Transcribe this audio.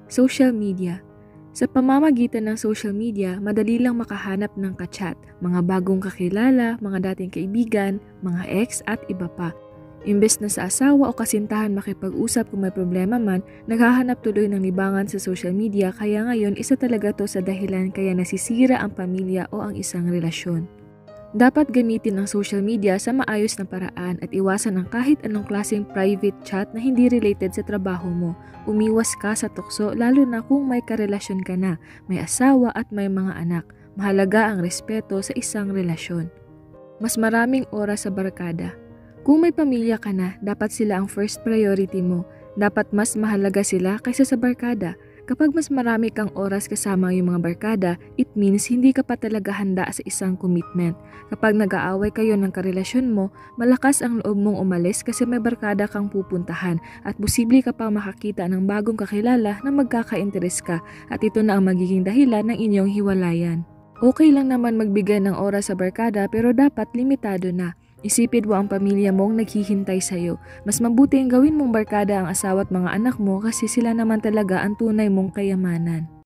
Social media. Sa pamamagitan ng social media, madali lang makahanap ng kachat, mga bagong kakilala, mga dating kaibigan, mga ex at iba pa. Imbes na sa asawa o kasintahan makipag-usap kung may problema man, naghahanap tuloy ng libangan sa social media kaya ngayon isa talaga to sa dahilan kaya nasisira ang pamilya o ang isang relasyon. Dapat gamitin ang social media sa maayos na paraan at iwasan ang kahit anong klaseng private chat na hindi related sa trabaho mo. Umiwas ka sa tukso lalo na kung may karelasyon ka na, may asawa at may mga anak. Mahalaga ang respeto sa isang relasyon. Mas maraming oras sa barkada. Kung may pamilya ka na, dapat sila ang first priority mo. Dapat mas mahalaga sila kaysa sa barkada. Kapag mas marami kang oras kasama yung mga barkada, it means hindi ka pa talaga handa sa isang commitment. Kapag nag-aaway kayo ng karelasyon mo, malakas ang loob mong umalis kasi may barkada kang pupuntahan at posible ka pang makakita ng bagong kakilala na magkaka-interes ka at ito na ang magiging dahilan ng inyong hiwalayan. Okay lang naman magbigay ng oras sa barkada pero dapat limitado na. Isipin mo ang pamilya mong naghihintay sa'yo. Mas mabuti ang gawin mong barkada ang asawa at mga anak mo kasi sila naman talaga ang tunay mong kayamanan.